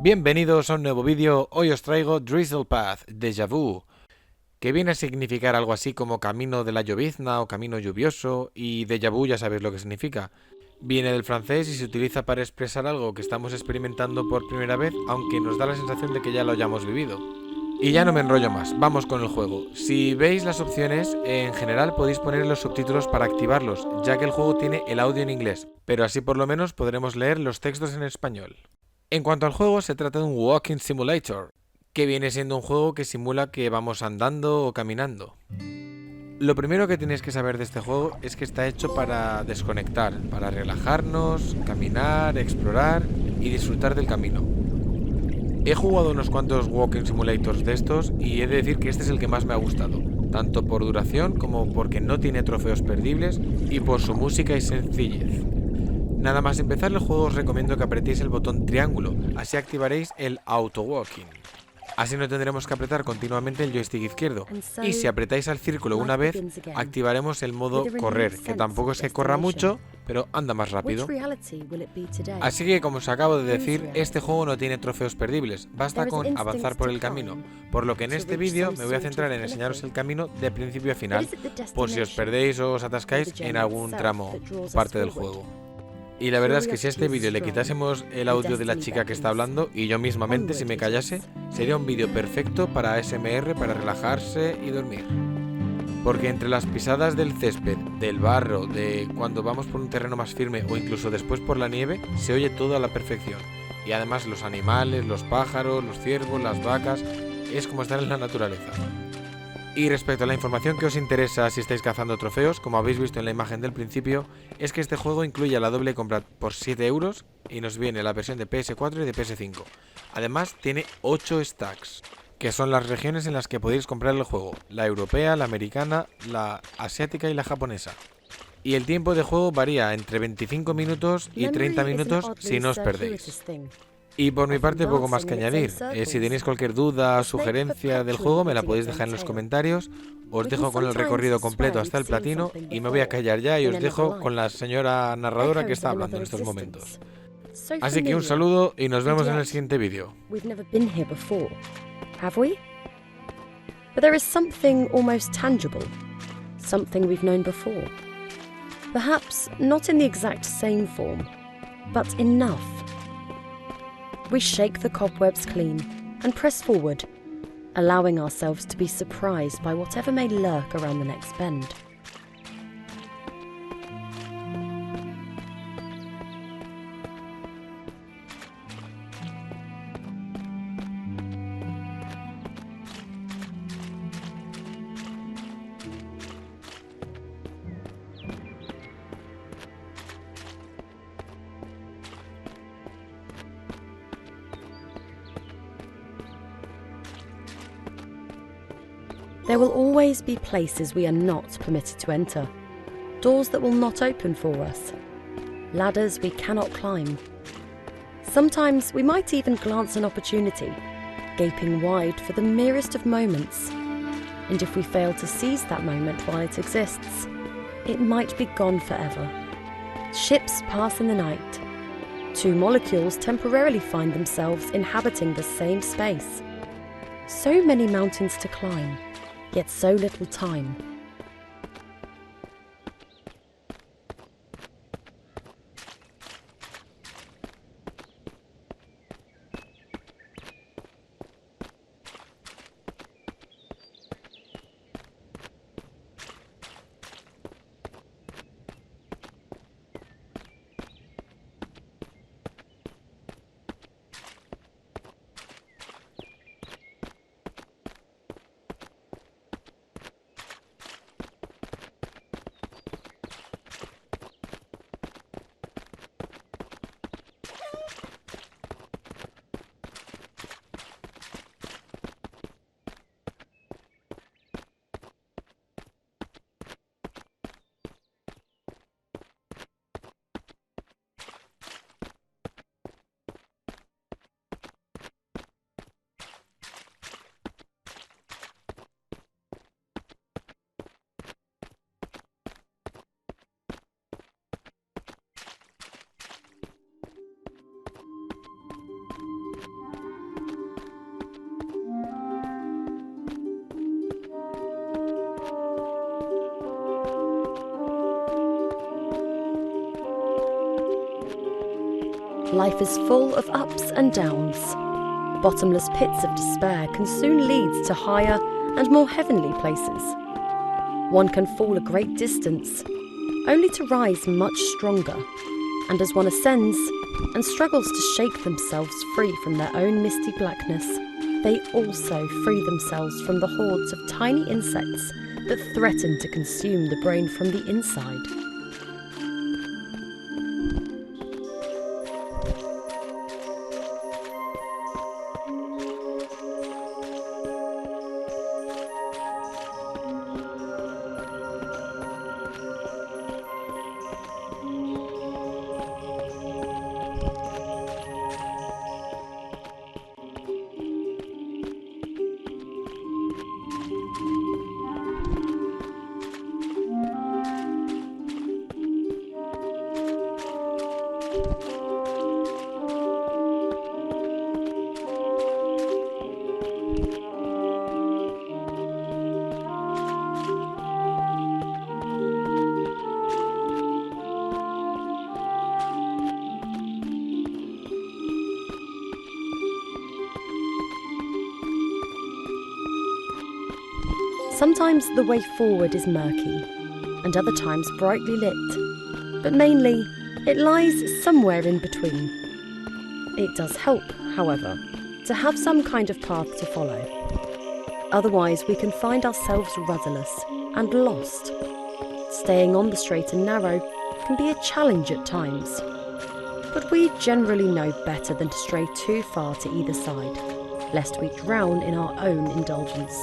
Bienvenidos a un nuevo vídeo. Hoy os traigo Drizzlepath, Deja vu, que viene a significar algo así como camino de la llovizna o camino lluvioso, y déjà vu ya sabéis lo que significa. Viene del francés y se utiliza para expresar algo que estamos experimentando por primera vez, aunque nos da la sensación de que ya lo hayamos vivido. Y ya no me enrollo más, vamos con el juego. Si veis las opciones, en general podéis poner los subtítulos para activarlos, ya que el juego tiene el audio en inglés, pero así por lo menos podremos leer los textos en español. En cuanto al juego, se trata de un walking simulator, que viene siendo un juego que simula que vamos andando o caminando. Lo primero que tenéis que saber de este juego es que está hecho para desconectar, para relajarnos, caminar, explorar y disfrutar del camino. He jugado unos cuantos walking simulators de estos y he de decir que este es el que más me ha gustado, tanto por duración como porque no tiene trofeos perdibles y por su música y sencillez. Nada más empezar el juego os recomiendo que apretéis el botón triángulo, así activaréis el auto-walking. Así no tendremos que apretar continuamente el joystick izquierdo, y si apretáis al círculo una vez, activaremos el modo correr, que tampoco es que corra mucho, pero anda más rápido. Así que, como os acabo de decir, este juego no tiene trofeos perdibles, basta con avanzar por el camino, por lo que en este vídeo me voy a centrar en enseñaros el camino de principio a final, por si os perdéis o os atascáis en algún tramo o parte del juego. Y la verdad es que si a este vídeo le quitásemos el audio de la chica que está hablando y yo mismamente si me callase, sería un vídeo perfecto para ASMR, para relajarse y dormir. Porque entre las pisadas del césped, del barro, de cuando vamos por un terreno más firme o incluso después por la nieve, se oye todo a la perfección. Y además los animales, los pájaros, los ciervos, las vacas, es como estar en la naturaleza. Y respecto a la información que os interesa si estáis cazando trofeos, como habéis visto en la imagen del principio, es que este juego incluye la doble compra por 7 euros y nos viene la versión de PS4 y de PS5. Además tiene 8 stacks, que son las regiones en las que podéis comprar el juego, la europea, la americana, la asiática y la japonesa. Y el tiempo de juego varía entre 25 minutos y 30 minutos si no os perdéis. Y por mi parte poco más que añadir. Si tenéis cualquier duda o sugerencia del juego me la podéis dejar en los comentarios. Os dejo con el recorrido completo hasta el platino y me voy a callar ya y os dejo con la señora narradora que está hablando en estos momentos. Así que un saludo y nos vemos en el siguiente vídeo. But there is something almost tangible, something we've known before. Perhaps not in the exact same form, but enough. We shake the cobwebs clean and press forward, allowing ourselves to be surprised by whatever may lurk around the next bend. There will always be places we are not permitted to enter, doors that will not open for us, ladders we cannot climb. Sometimes we might even glance an opportunity, gaping wide for the merest of moments. And if we fail to seize that moment while it exists, it might be gone forever. Ships pass in the night. Two molecules temporarily find themselves inhabiting the same space. So many mountains to climb, yet so little time. Life is full of ups and downs. Bottomless pits of despair can soon lead to higher and more heavenly places. One can fall a great distance, only to rise much stronger, and as one ascends and struggles to shake themselves free from their own misty blackness, they also free themselves from the hordes of tiny insects that threaten to consume the brain from the inside. Sometimes the way forward is murky, and other times brightly lit, but mainly it lies somewhere in between. It does help, however, to have some kind of path to follow. Otherwise we can find ourselves rudderless and lost. Staying on the straight and narrow can be a challenge at times, but we generally know better than to stray too far to either side, lest we drown in our own indulgence.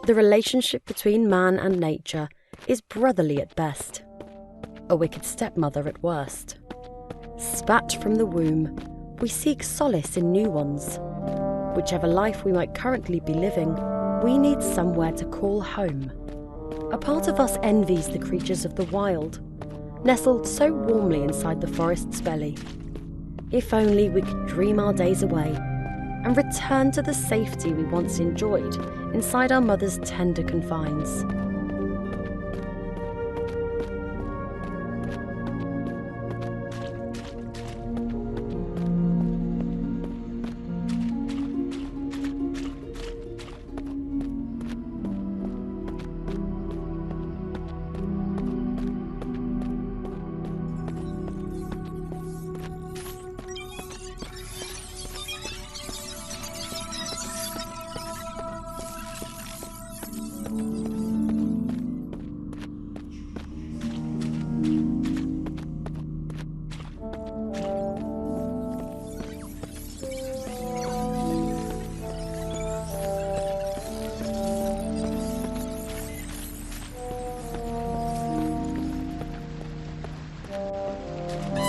The relationship between man and nature is brotherly at best, a wicked stepmother at worst. Spat from the womb, we seek solace in new ones. Whichever life we might currently be living, we need somewhere to call home. A part of us envies the creatures of the wild, nestled so warmly inside the forest's belly. If only we could dream our days away and return to the safety we once enjoyed inside our mother's tender confines.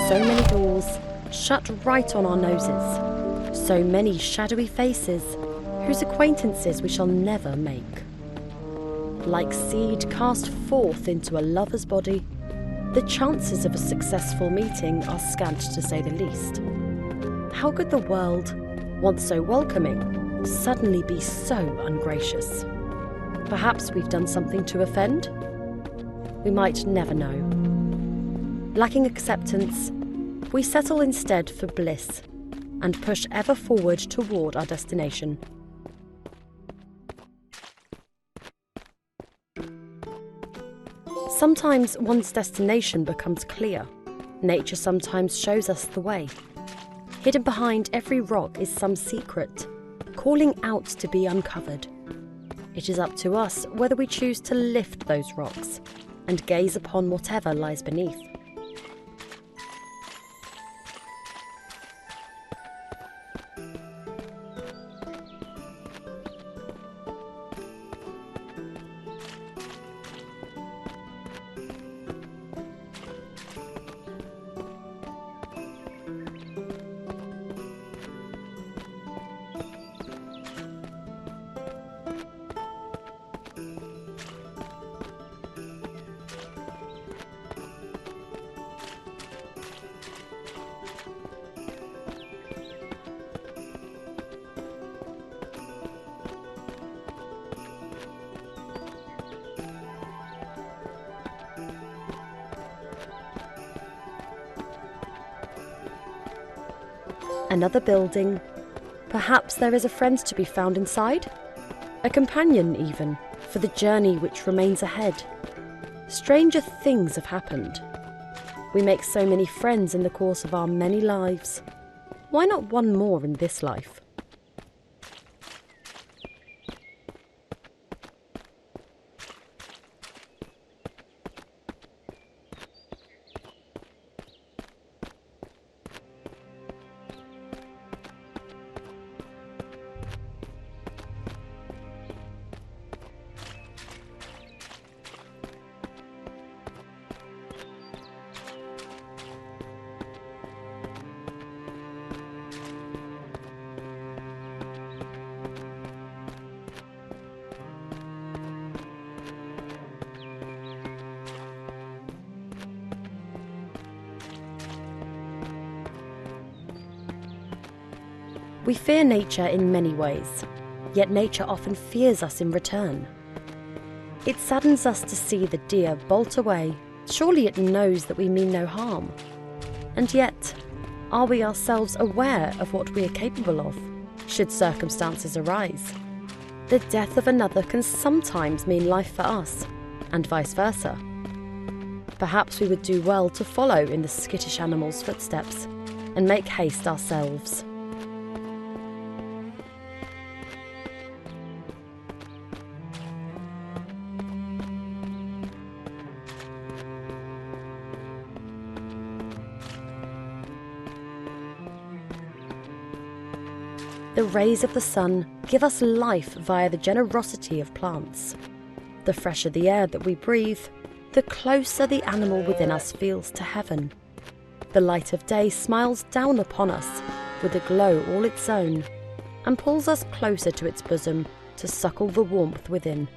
So many doors shut right on our noses. So many shadowy faces whose acquaintances we shall never make. Like seed cast forth into a lover's body, the chances of a successful meeting are scant to say the least. How could the world, once so welcoming, suddenly be so ungracious? Perhaps we've done something to offend? We might never know. Lacking acceptance, we settle instead for bliss and push ever forward toward our destination. Sometimes one's destination becomes clear. Nature sometimes shows us the way. Hidden behind every rock is some secret, calling out to be uncovered. It is up to us whether we choose to lift those rocks and gaze upon whatever lies beneath. Another building. Perhaps there is a friend to be found inside? A companion, even, for the journey which remains ahead. Stranger things have happened. We make so many friends in the course of our many lives. Why not one more in this life? We fear nature in many ways, yet nature often fears us in return. It saddens us to see the deer bolt away. Surely it knows that we mean no harm. And yet, are we ourselves aware of what we are capable of, should circumstances arise? The death of another can sometimes mean life for us, and vice versa. Perhaps we would do well to follow in the skittish animal's footsteps and make haste ourselves. The rays of the sun give us life via the generosity of plants. The fresher the air that we breathe, the closer the animal within us feels to heaven. The light of day smiles down upon us with a glow all its own and pulls us closer to its bosom to suckle the warmth within.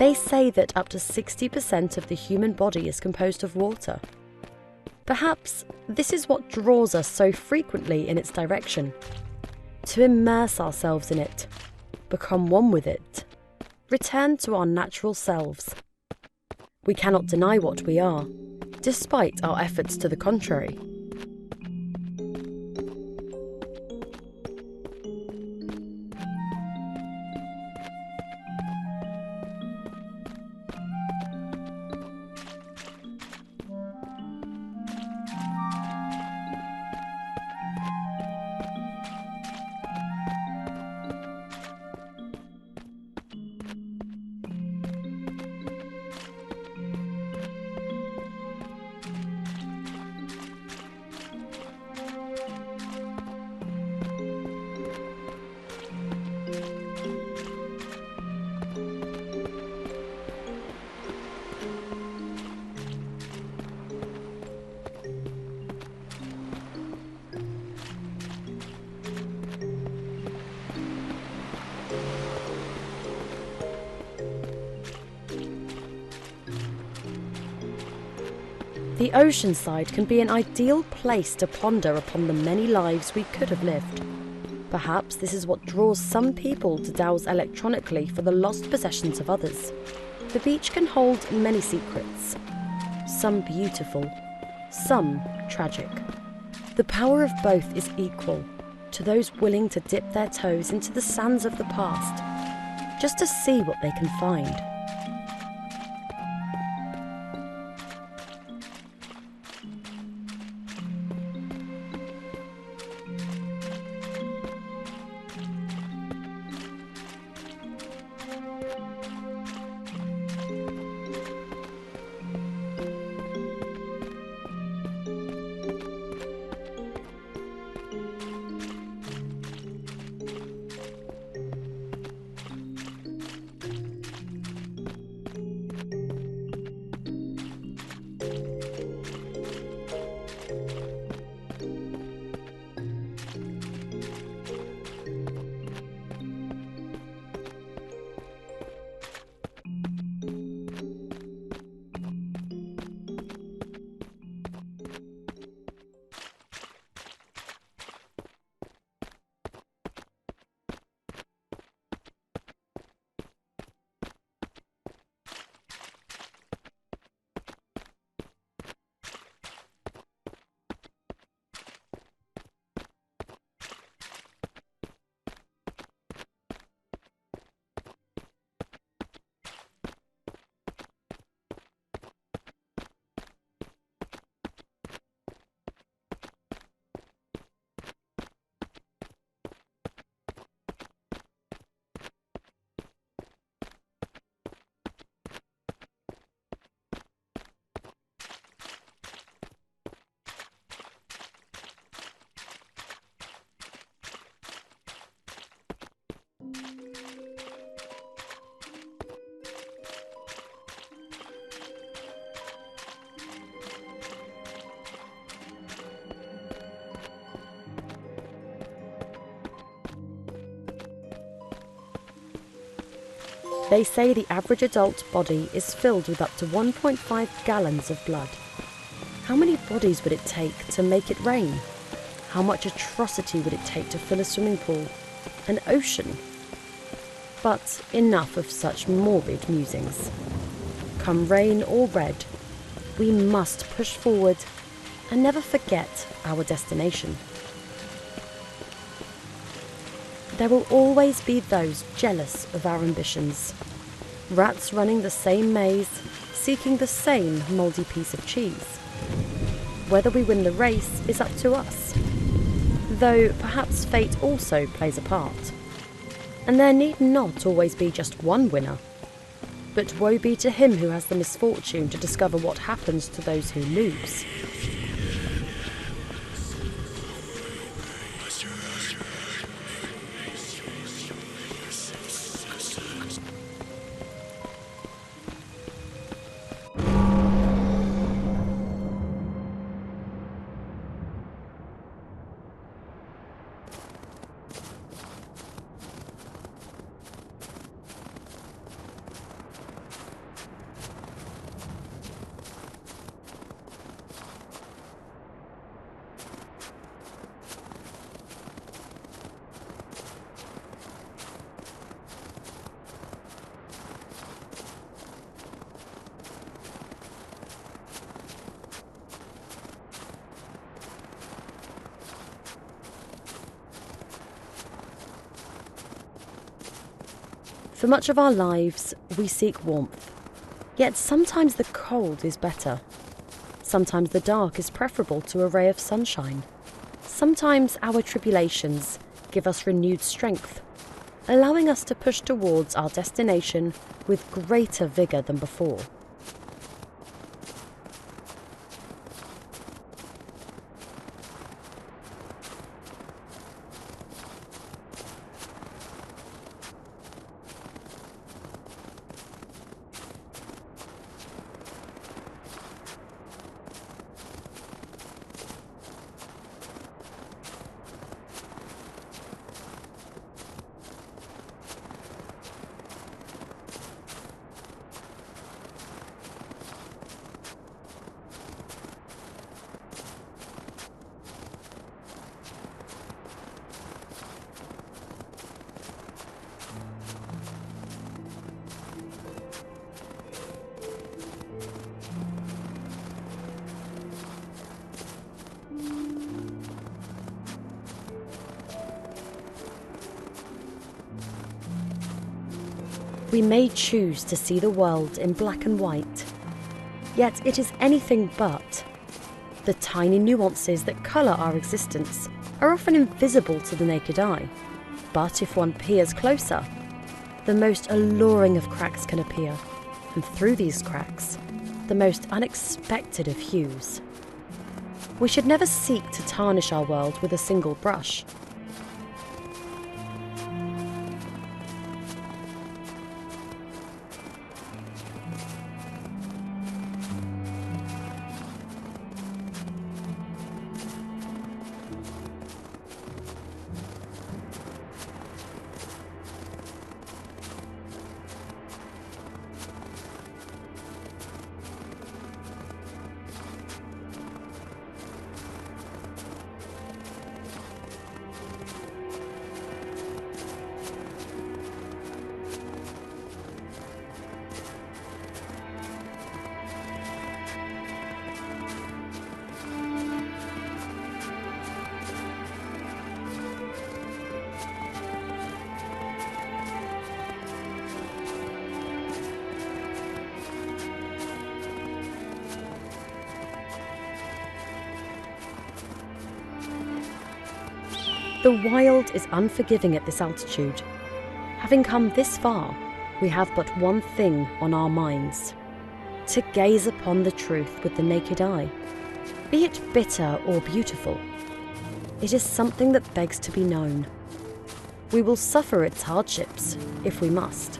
They say that up to 60% of the human body is composed of water. Perhaps this is what draws us so frequently in its direction. To immerse ourselves in it, become one with it, return to our natural selves. We cannot deny what we are, despite our efforts to the contrary. The oceanside can be an ideal place to ponder upon the many lives we could have lived. Perhaps this is what draws some people to dowse electronically for the lost possessions of others. The beach can hold many secrets, some beautiful, some tragic. The power of both is equal to those willing to dip their toes into the sands of the past, just to see what they can find. They say the average adult body is filled with up to 1.5 gallons of blood. How many bodies would it take to make it rain? How much atrocity would it take to fill a swimming pool, an ocean? But enough of such morbid musings. Come rain or red, we must push forward and never forget our destination. There will always be those jealous of our ambitions. Rats running the same maze, seeking the same mouldy piece of cheese. Whether we win the race is up to us, though perhaps fate also plays a part. And there need not always be just one winner, but woe be to him who has the misfortune to discover what happens to those who lose. For much of our lives, we seek warmth. Yet sometimes the cold is better. Sometimes the dark is preferable to a ray of sunshine. Sometimes our tribulations give us renewed strength, allowing us to push towards our destination with greater vigour than before. We may choose to see the world in black and white, yet it is anything but. The tiny nuances that colour our existence are often invisible to the naked eye, but if one peers closer, the most alluring of cracks can appear, and through these cracks, the most unexpected of hues. We should never seek to tarnish our world with a single brush. The wild is unforgiving at this altitude. Having come this far, we have but one thing on our minds: to gaze upon the truth with the naked eye. Be it bitter or beautiful, it is something that begs to be known. We will suffer its hardships if we must.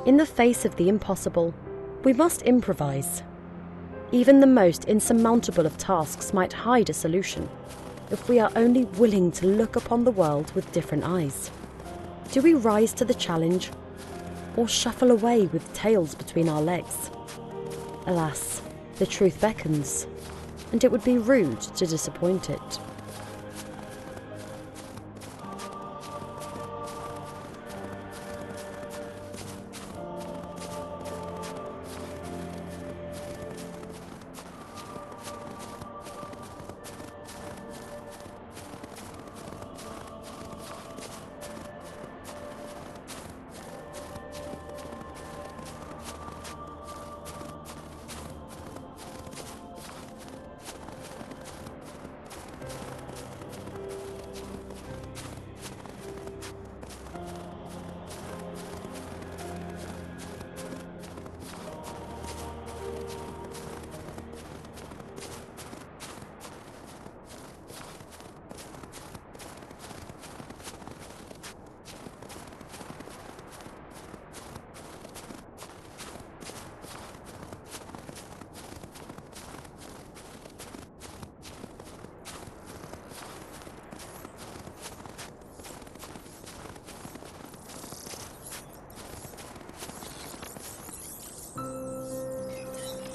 In the face of the impossible, we must improvise. Even the most insurmountable of tasks might hide a solution, if we are only willing to look upon the world with different eyes. Do we rise to the challenge, or shuffle away with tails between our legs? Alas, the truth beckons, and it would be rude to disappoint it.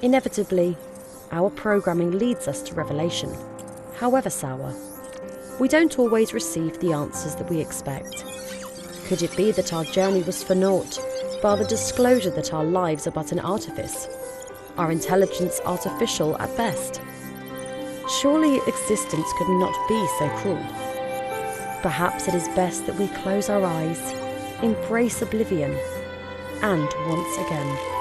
Inevitably, our programming leads us to revelation, however sour. We don't always receive the answers that we expect. Could it be that our journey was for naught, bar the disclosure that our lives are but an artifice, our intelligence artificial at best? Surely existence could not be so cruel. Perhaps it is best that we close our eyes, embrace oblivion, and once again